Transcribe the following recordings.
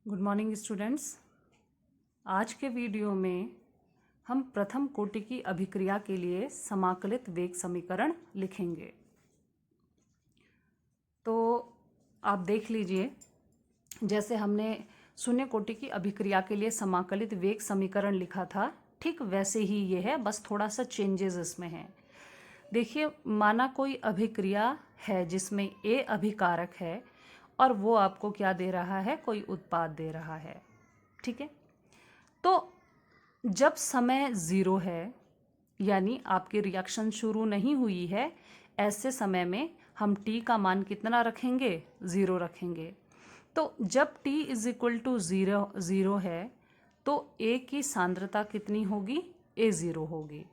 Good morning students. आज के video में हम प्रथम कोटि की अभिक्रिया के लिए समाकलित वेग समीकरण लिखेंगे। तो आप देख लीजिए, जैसे हमने शून्य कोटि की अभिक्रिया के लिए समाकलित वेग समीकरण लिखा था, ठीक वैसे ही ये है, बस थोड़ा सा चेंजेस इसमें हैं। देखिए, माना कोई अभिक्रिया है जिसमें ए अभिकारक है और वो आपको क्या दे रहा है, कोई उत्पाद दे रहा है। ठीक है, तो जब समय ज़ीरो है, यानी आपकी रिएक्शन शुरू नहीं हुई है, ऐसे समय में हम t का मान कितना रखेंगे, ज़ीरो रखेंगे। तो जब t is equal to zero है तो a की सांद्रता कितनी होगी, a0 होगी।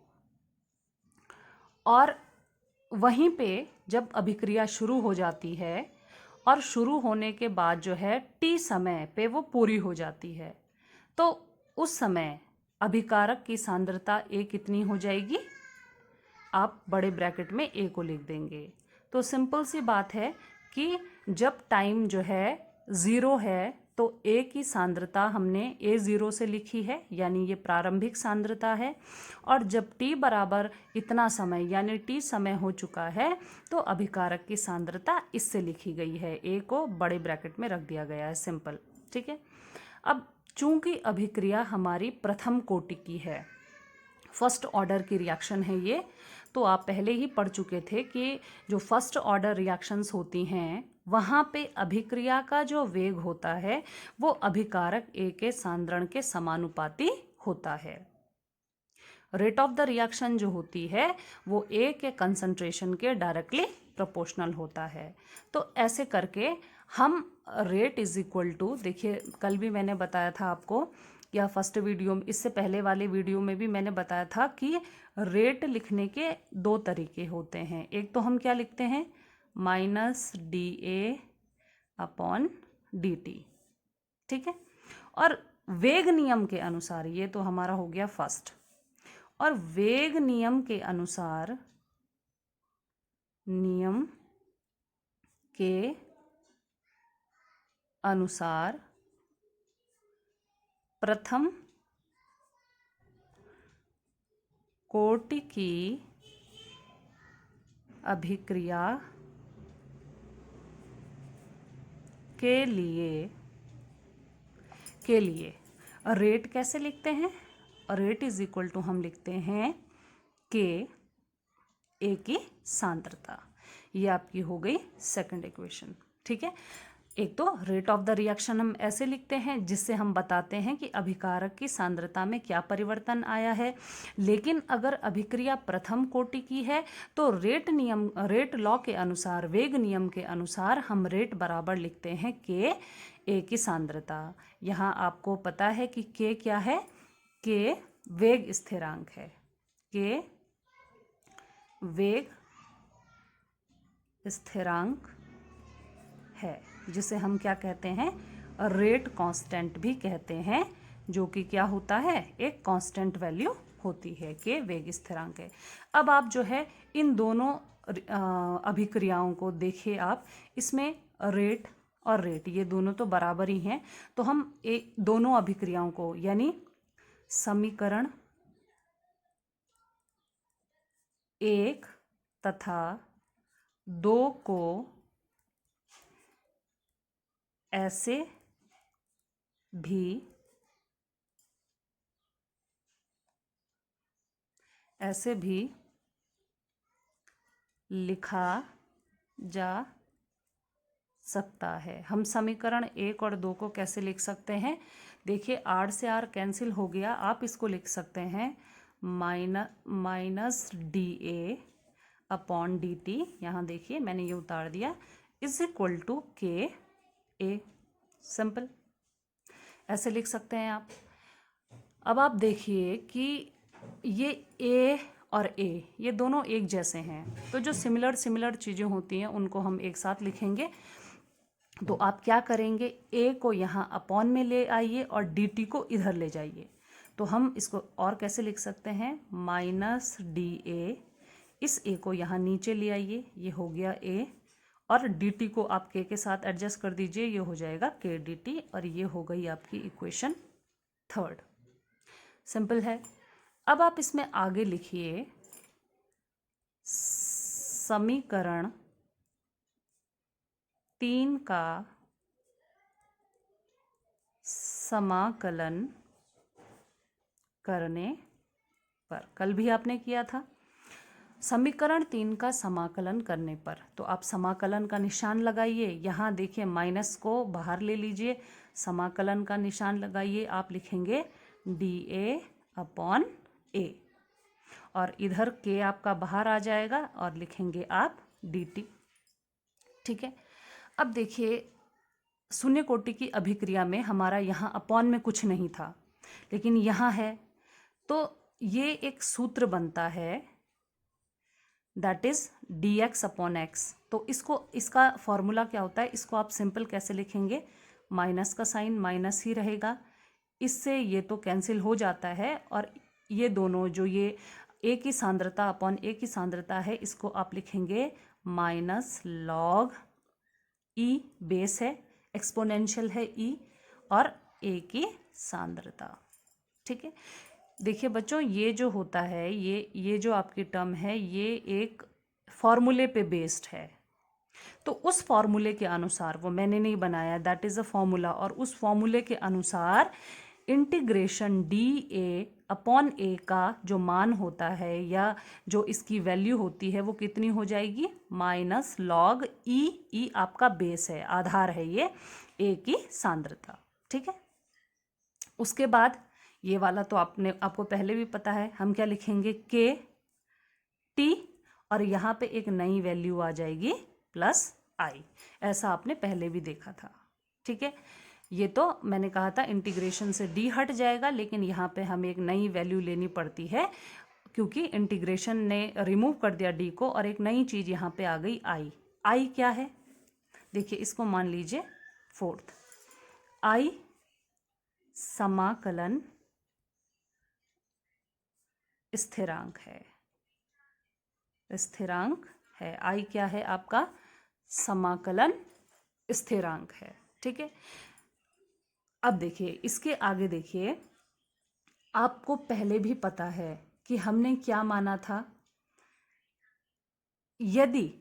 और वहीं पे जब अभिक्रिया शुरू हो जाती है और शुरू होने के बाद जो है t समय पे वो पूरी हो जाती है, तो उस समय अभिकारक की सांद्रता a कितनी हो जाएगी, आप बड़े ब्रैकेट में a को लिख देंगे। तो सिंपल सी बात है कि जब टाइम जो है ज़ीरो है तो a की सांद्रता हमने a0 से लिखी है, यानी ये प्रारंभिक सांद्रता है। और जब t बराबर इतना समय यानी t समय हो चुका है तो अभिकारक की सांद्रता इससे लिखी गई है, a को बड़े ब्रैकेट में रख दिया गया है, सिंपल। ठीक है, अब चूंकि अभिक्रिया हमारी प्रथम कोटि की है, फर्स्ट ऑर्डर की रिएक्शन है ये, तो आप पहले ही पढ़ चुके थे कि जो फर्स्ट ऑर्डर रिएक्शंस होती हैं वहाँ पे अभिक्रिया का जो वेग होता है वो अभिकारक A के सांद्रण के समानुपाती होता है। रेट ऑफ द रिएक्शन जो होती है वो A के कंसंट्रेशन के डायरेक्टली प्रोपोर्शनल होता है। तो ऐसे करके हम रेट इज इक्वल टू, देखिए कल भी मैंने बताया था आपको, या फर्स्ट वीडियो में, इससे पहले वाले वीडियो में भी मैंने बताया था कि रेट लिखने के दो तरीके होते हैं। एक तो हम क्या लिखते हैं, minus D A upon D T. ठीक है, और वेग नियम के अनुसार, ये तो हमारा हो गया फर्स्ट, और वेग नियम के अनुसार, नियम के अनुसार प्रथम कोटि की अभिक्रिया के लिए रेट कैसे लिखते हैं, रेट इज इक्वल टू हम लिखते हैं के ए की सांद्रता। ये आपकी हो गई सेकंड इक्वेशन। ठीक है, एक तो रेट ऑफ द रिएक्शन हम ऐसे लिखते हैं जिससे हम बताते हैं कि अभिकारक की सांद्रता में क्या परिवर्तन आया है। लेकिन अगर अभिक्रिया प्रथम कोटि की है तो रेट लॉ के अनुसार, वेग नियम के अनुसार हम रेट बराबर लिखते हैं के ए की सांद्रता। यहाँ आपको पता है कि के क्या है, के वेग स्थिरांक है, के वेग स्थिरांक है, जिसे हम क्या कहते हैं, रेट कांस्टेंट भी कहते हैं, जो कि क्या होता है, एक कांस्टेंट वैल्यू होती है, के वेग स्थिरांक है। अब आप जो है इन दोनों अभिक्रियाओं को देखिए, आप इसमें रेट और रेट ये दोनों तो बराबर ही हैं, तो हम दोनों अभिक्रियाओं को, यानी समीकरण 1 तथा 2 को ऐसे भी लिखा जा सकता है। हम समीकरण 1 और 2 को कैसे लिख सकते हैं, देखिए आर से आर कैंसिल हो गया, आप इसको लिख सकते हैं minus D A upon D T, यहाँ देखिए मैंने ये उतार दिया, इज इक्वल टू के ए, सिंपल, ऐसे लिख सकते हैं आप। अब आप देखिए कि ये ए और ए ये दोनों एक जैसे हैं, तो जो सिमिलर चीज़ें होती हैं उनको हम एक साथ लिखेंगे। तो आप क्या करेंगे, ए को यहाँ अपॉन में ले आइए और डी टी को इधर ले जाइए। तो हम इसको और कैसे लिख सकते हैं, माइनस डी ए, इस ए को यहाँ नीचे ले आइए, ये हो गया ए, और dt को आप k के साथ एडजस्ट कर दीजिए, ये हो जाएगा k dt, और ये हो गई आपकी इक्वेशन थर्ड। सिंपल है। अब आप इसमें आगे लिखिए समीकरण 3 का समाकलन करने पर। कल भी आपने किया था। समीकरण 3 का समाकलन करने पर, तो आप समाकलन का निशान लगाइए। यहाँ देखिए माइनस को बाहर ले लीजिए, समाकलन का निशान लगाइए, आप लिखेंगे dA अपॉन a, और इधर k आपका बाहर आ जाएगा और लिखेंगे आप dt। ठीक है। अब देखिए शून्य कोटि की अभिक्रिया में हमारा यहाँ अपॉन में कुछ नहीं था, लेकिन यहाँ है, तो ये एक सूत्र बनता है, that is dx upon x। तो इसका फॉर्मूला क्या होता है, इसको आप सिंपल कैसे लिखेंगे, माइनस का साइन माइनस ही रहेगा, इससे ये तो कैंसिल हो जाता है, और ये दोनों जो ये a की सांद्रता अपॉन a की सांद्रता है, इसको आप लिखेंगे माइनस लॉग e, बेस है, एक्सपोनेंशियल है e, और a की सांद्रता। ठीक है। देखिए बच्चों, ये जो होता है, ये जो आपकी टर्म है, ये एक फॉर्मूले पे बेस्ड है। तो उस फॉर्मूले के अनुसार, वो मैंने नहीं बनाया, दैट इज़ अ फॉर्मूला, और उस फॉर्मूले के अनुसार इंटीग्रेशन dA अपॉन a का जो मान होता है या जो इसकी वैल्यू होती है वो कितनी हो जाएगी, माइनस लॉग e आपका बेस है, आधार है ये a की सांद्रता। ठीक है। उसके बाद ये वाला तो आपको पहले भी पता है, हम क्या लिखेंगे k t, और यहाँ पे एक नई वैल्यू आ जाएगी प्लस i। ऐसा आपने पहले भी देखा था। ठीक है। ये तो मैंने कहा था इंटीग्रेशन से d हट जाएगा, लेकिन यहाँ पे हमें एक नई वैल्यू लेनी पड़ती है, क्योंकि इंटीग्रेशन ने रिमूव कर दिया d को, और एक नई चीज़ यहाँ पे आ गई i। क्या है, देखिए इसको मान लीजिए फोर्थ, i समाकलन स्थिरांक है, स्थिरांक है। i क्या है आपका, समाकलन स्थिरांक है। ठीक है। अब देखिए इसके आगे देखिए, आपको पहले भी पता है कि हमने क्या माना था, यदि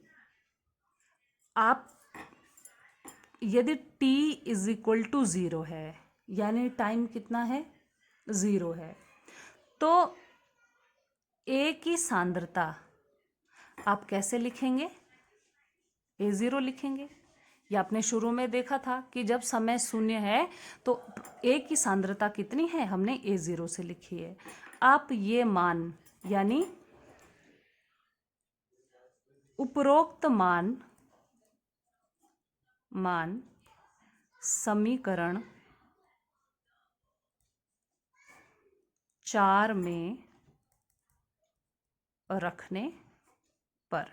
t इज इक्वल टू 0 है, यानी टाइम कितना है, 0 है, तो a की सांद्रता आप कैसे लिखेंगे, a0 लिखेंगे। ये आपने शुरू में देखा था कि जब समय शून्य है तो a की सांद्रता कितनी है, हमने a0 से लिखी है। आप ये मान, यानी उपरोक्त मान समीकरण 4 में रखने पर,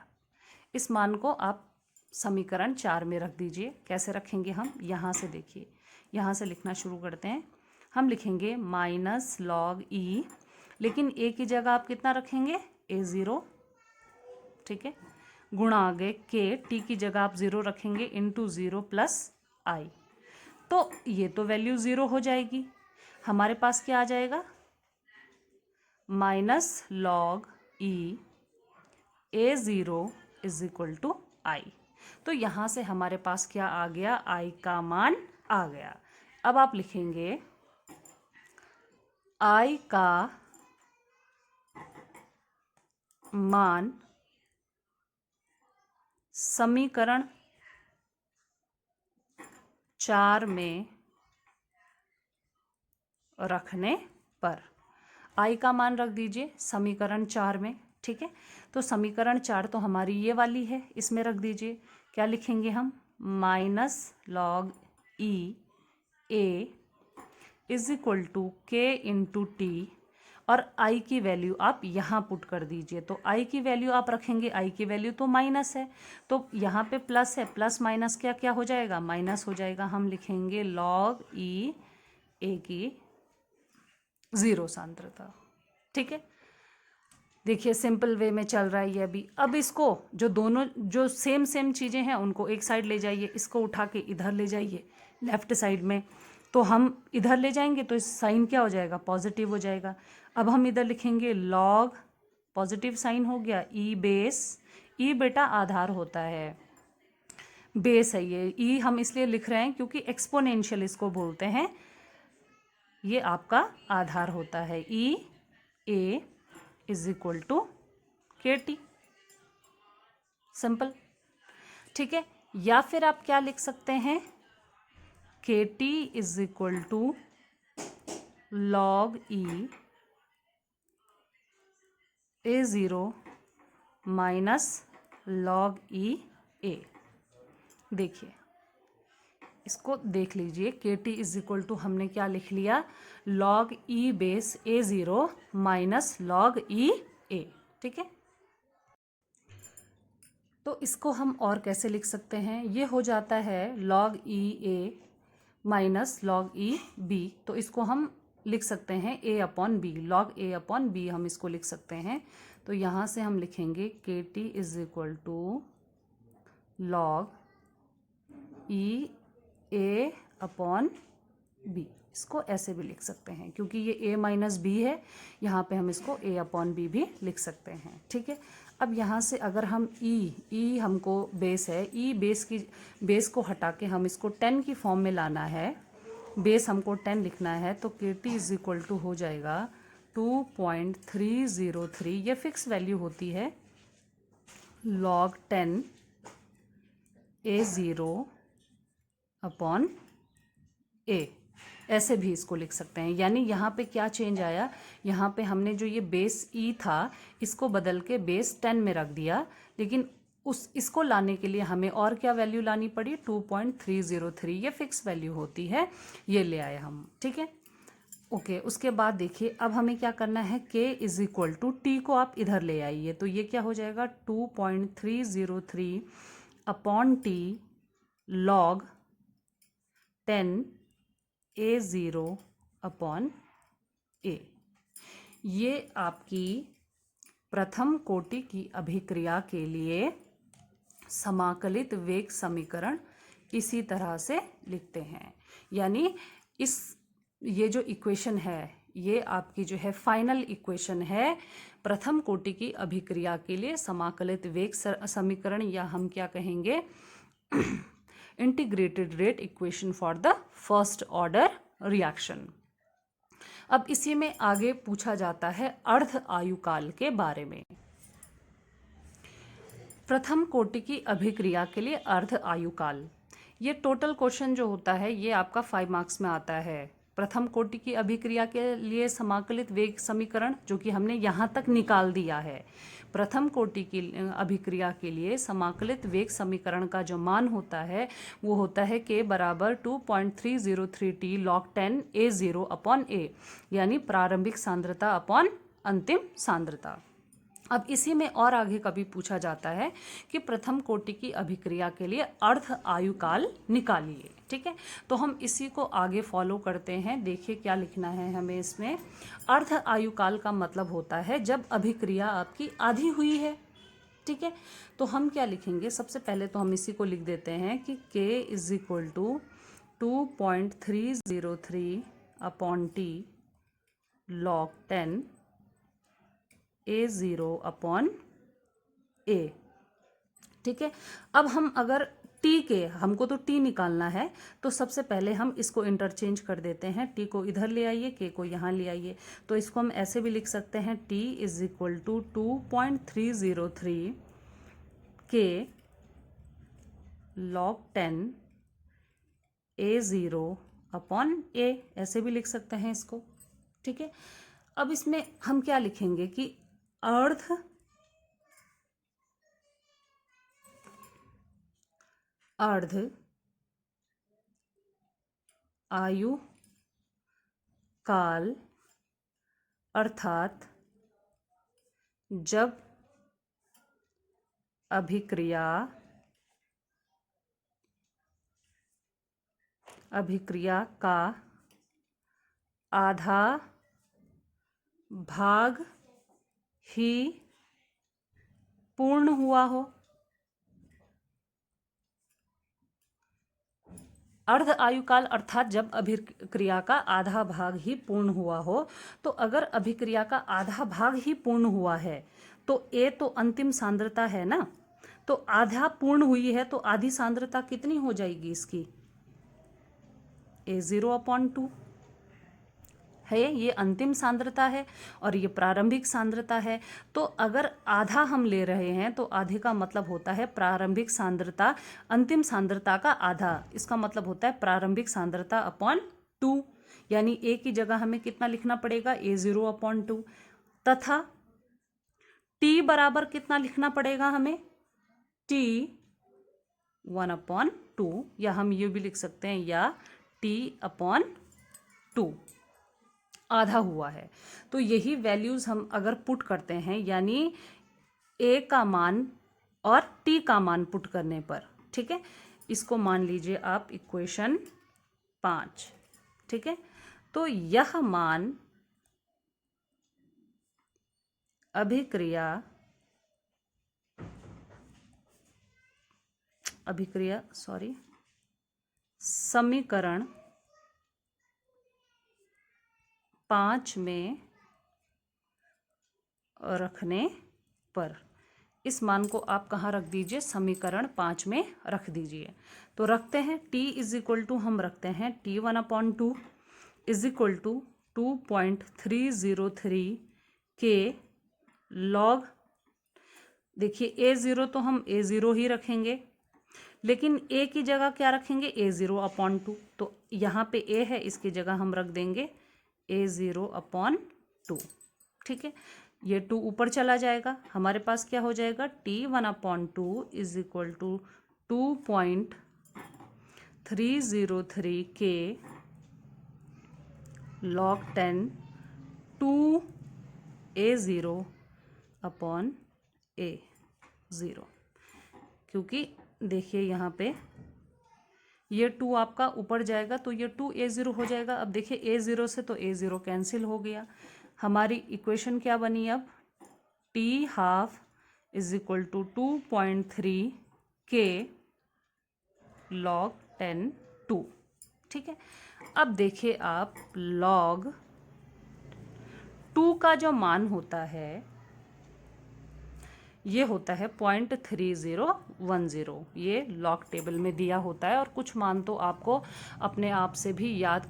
इस मान को आप समीकरण 4 में रख दीजिए। कैसे रखेंगे हम, यहाँ से देखिए, यहाँ से लिखना शुरू करते हैं। हम लिखेंगे माइनस लॉग e, लेकिन a की जगह आप कितना रखेंगे, a0। ठीक है। गुणा आगे k, t की जगह आप 0 रखेंगे, इंटू 0 प्लस i। तो ये तो वैल्यू 0 हो जाएगी, हमारे पास क्या आ जाएगा, minus log e a0 is equal to i। तो यहाँ से हमारे पास क्या आ गया, i का मान आ गया। अब आप लिखेंगे i का मान समीकरण 4 में रखने पर, i का मान रख दीजिए समीकरण 4 में। ठीक है। तो समीकरण 4 तो हमारी ये वाली है, इसमें रख दीजिए। क्या लिखेंगे हम, minus log e a is equal to k into T, और i की वैल्यू आप यहाँ पुट कर दीजिए। तो i की वैल्यू आप रखेंगे, i की वैल्यू तो माइनस है, तो यहाँ पे प्लस है, प्लस माइनस क्या क्या हो जाएगा, माइनस हो जाएगा। हम लिखेंगे लॉग e a की 0 सांद्रता। ठीक है। देखिए सिंपल वे में चल रहा है ये अभी। अब इसको जो दोनों जो सेम सेम चीज़ें हैं उनको एक साइड ले जाइए, इसको उठा के इधर ले जाइए लेफ्ट साइड में। तो हम इधर ले जाएंगे तो इस साइन क्या हो जाएगा, पॉजिटिव हो जाएगा। अब हम इधर लिखेंगे लॉग, पॉजिटिव साइन हो गया, ई बेस, ई बेटा आधार होता है, बेस है ये। ई हम इसलिए लिख रहे हैं क्योंकि एक्सपोनेंशियल इसको बोलते हैं, ये आपका आधार होता है। ई ए इज इक्वल टू के टी, सिंपल, ठीक है। या फिर आप क्या लिख सकते हैं, k T is equal to log E a zero minus log E a. देखिए इसको देख लीजिए, के टी इज इक्वल टू हमने क्या लिख लिया, लॉग ई बेस ए ज़ीरो माइनस लॉग ई ए, ठीक है। तो इसको हम और कैसे लिख सकते हैं, ये हो जाता है लॉग ई ए माइनस लॉग ई बी। तो इसको हम लिख सकते हैं ए अपॉन बी, लॉग ए अपॉन बी हम इसको लिख सकते हैं। तो यहाँ से हम लिखेंगे K T is equal to log E A upon B. इसको ऐसे भी लिख सकते हैं क्योंकि ये ए माइनस बी है, यहाँ पे हम इसको ए अपॉन बी भी लिख सकते हैं, ठीक है। अब यहाँ से अगर हम ई हमको बेस है, ई बेस को हटा के हम इसको 10 की फॉर्म में लाना है, बेस हमको 10 लिखना है, तो के टी इज इक्वल टू हो जाएगा 2.303, ये फिक्स वैल्यू होती है, लॉग 10 ए ज़ीरो अपॉन ए, ऐसे भी इसको लिख सकते हैं। यानी यहाँ पे क्या चेंज आया, यहाँ पे हमने जो ये बेस ई था इसको बदल के बेस 10 में रख दिया, लेकिन इसको लाने के लिए हमें और क्या वैल्यू लानी पड़ी, 2.303, ये फिक्स वैल्यू होती है, ये ले आए हम, ठीक है। ओके, उसके बाद देखिए अब हमें क्या करना है, के इज इक्वल टू टी को आप इधर ले आइए, तो ये क्या हो जाएगा 2.303 upon t log 10 a zero upon ए। ये आपकी प्रथम कोटि की अभिक्रिया के लिए समाकलित वेग समीकरण इसी तरह से लिखते हैं। यानी ये जो इक्वेशन है ये आपकी जो है फाइनल इक्वेशन है प्रथम कोटि की अभिक्रिया के लिए समाकलित वेग समीकरण, या हम क्या कहेंगे, integrated rate equation for the first order reaction. अब इसी में आगे पूछा जाता है अर्ध आयुकाल के बारे में। प्रथम कोटि की अभिक्रिया के लिए अर्ध आयुकाल, ये टोटल क्वेश्चन जो होता है ये आपका 5 मार्क्स में आता है। प्रथम कोटि की अभिक्रिया के लिए समाकलित वेग समीकरण जो कि हमने यहाँ तक निकाल दिया है, प्रथम कोटि की अभिक्रिया के लिए समाकलित वेग समीकरण का जो मान होता है वो होता है के बराबर 2.303 T log 10 a zero upon ए, यानी प्रारंभिक सांद्रता अपॉन अंतिम सांद्रता। अब इसी में और आगे कभी पूछा जाता है कि प्रथम कोटि की अभिक्रिया के लिए अर्ध आयुकाल निकालिए, ठीक है। तो हम इसी को आगे फॉलो करते हैं। देखिए क्या लिखना है हमें इसमें, अर्ध आयुकाल का मतलब होता है जब अभिक्रिया आपकी आधी हुई है, ठीक है। तो हम क्या लिखेंगे, सबसे पहले तो हम इसी को लिख देते हैं कि k is equal to 2.303 upon t log 10 a zero upon a, ठीक है। अब हम अगर टी के, हमको तो टी निकालना है, तो सबसे पहले हम इसको इंटरचेंज कर देते हैं, टी को इधर ले आइए, के को यहाँ ले आइए। तो इसको हम ऐसे भी लिख सकते हैं, टी इज इक्वल टू 2.303 के लॉग 10 ए ज़ीरो अपॉन ए, ऐसे भी लिख सकते हैं इसको, ठीक है। अब इसमें हम क्या लिखेंगे कि अर्ध आयु काल अर्थात जब अभिक्रिया का आधा भाग ही पूर्ण हुआ हो, अर्ध आयुकाल अर्थात जब अभिक्रिया का आधा भाग ही पूर्ण हुआ हो। तो अगर अभिक्रिया का आधा भाग ही पूर्ण हुआ है तो ए तो अंतिम सांद्रता है ना, तो आधा पूर्ण हुई है तो आधी सांद्रता कितनी हो जाएगी इसकी, A0/2 है, ये अंतिम सांद्रता है और ये प्रारंभिक सांद्रता है। तो अगर आधा हम ले रहे हैं तो आधे का मतलब होता है प्रारंभिक सांद्रता अंतिम सांद्रता का आधा, इसका मतलब होता है प्रारंभिक सांद्रता अपॉन 2, यानी ए की जगह हमें कितना लिखना पड़ेगा, A0/2, तथा टी बराबर कितना लिखना पड़ेगा हमें, T1/2, या हम ये भी लिख सकते हैं या T/2 आधा हुआ है। तो यही वैल्यूज़ हम अगर पुट करते हैं, यानी ए का मान और टी का मान पुट करने पर, ठीक है, इसको मान लीजिए आप इक्वेशन 5, ठीक है। तो यह मान समीकरण 5 में रखने पर, इस मान को आप कहाँ रख दीजिए, समीकरण 5 में रख दीजिए। तो रखते हैं t इज इक्वल टू, हम रखते हैं T1/2 इज इक्वल टू 2.303 के लॉग, देखिए A0 तो हम A0 ही रखेंगे, लेकिन A की जगह क्या रखेंगे, A0/2, तो यहाँ पे A है, इसकी जगह हम रख देंगे A0/2, ठीक है। ये 2 ऊपर चला जाएगा, हमारे पास क्या हो जाएगा, T1/2 इज इक्वल टू 2.303 के log 10 2A0/A0, क्योंकि देखिए यहाँ पे ये 2 आपका ऊपर जाएगा तो ये 2A0 हो जाएगा। अब देखिए A0 से तो A0 कैंसिल हो गया, हमारी इक्वेशन क्या बनी अब, T12 इज इक्वल टू 2.3 के log 10 2, ठीक है। अब देखिए आप log 2 का जो मान होता है ये होता है 0.3010, ये लॉग टेबल में दिया होता है, और कुछ मान तो आपको अपने आप से भी याद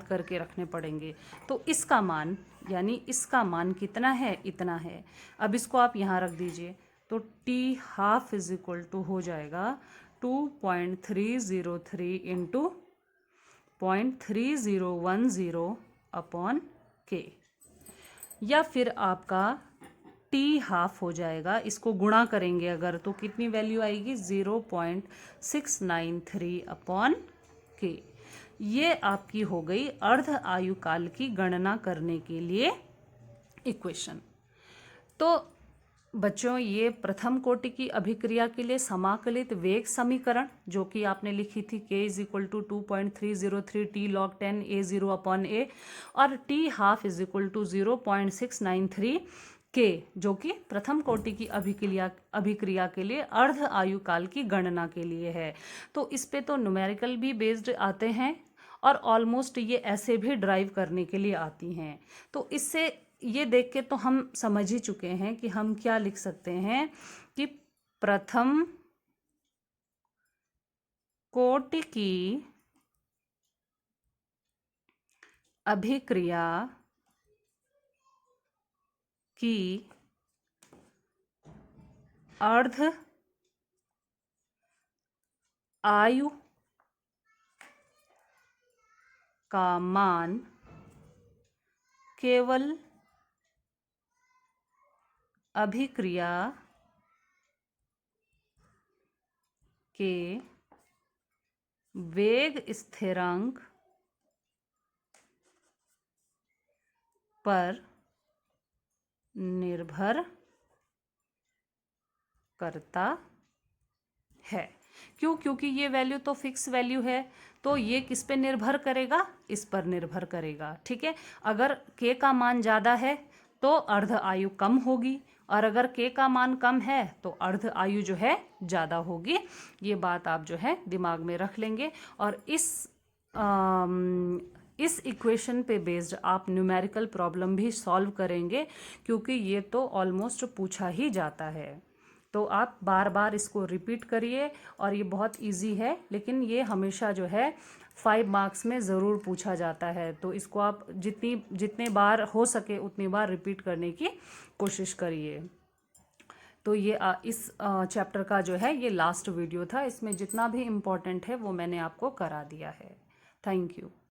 करके रखने पड़ेंगे। तो इसका मान, यानी इसका मान कितना है, इतना है। अब इसको आप यहाँ रख दीजिए, तो T12 इज इक्वल टू हो जाएगा 2.303 इंटू 0.3010 अपॉन के, या फिर आपका T12 हो जाएगा, इसको गुणा करेंगे अगर तो कितनी वैल्यू आएगी, 0.693 अपॉन के। ये आपकी हो गई अर्ध आयुकाल की गणना करने के लिए इक्वेशन। तो बच्चों, ये प्रथम कोटि की अभिक्रिया के लिए समाकलित वेग समीकरण जो कि आपने लिखी थी, k is equal to 2.303 T log 10 A0/A, और T12 इज इक्वल टू 0.693 के, जो कि प्रथम कोटि की अभिक्रिया के लिए अर्ध आयुकाल की गणना के लिए है। तो इस पे तो न्यूमेरिकल भी बेस्ड आते हैं और ऑलमोस्ट ये ऐसे भी ड्राइव करने के लिए आती हैं। तो इससे ये देख के तो हम समझ ही चुके हैं कि हम क्या लिख सकते हैं कि प्रथम कोटि की अभिक्रिया की अर्ध आयु का मान केवल अभिक्रिया के वेग स्थिरांक पर निर्भर करता है। क्यों? क्योंकि ये वैल्यू तो फिक्स वैल्यू है, तो ये किस पे निर्भर करेगा, इस पर निर्भर करेगा, ठीक है। अगर k का मान ज़्यादा है तो अर्ध आयु कम होगी, और अगर के का मान कम है तो अर्ध आयु जो है ज़्यादा होगी। ये बात आप जो है दिमाग में रख लेंगे, और इस इक्वेशन पे बेस्ड आप न्यूमेरिकल प्रॉब्लम भी सॉल्व करेंगे, क्योंकि ये तो ऑलमोस्ट पूछा ही जाता है। तो आप बार बार इसको रिपीट करिए, और ये बहुत इजी है, लेकिन ये हमेशा जो है 5 मार्क्स में ज़रूर पूछा जाता है। तो इसको आप जितने बार हो सके उतनी बार रिपीट करने की कोशिश करिए। तो ये इस चैप्टर का जो है ये लास्ट वीडियो था। इसमें जितना भी इम्पोर्टेंट है वो मैंने आपको करा दिया है। Thank you.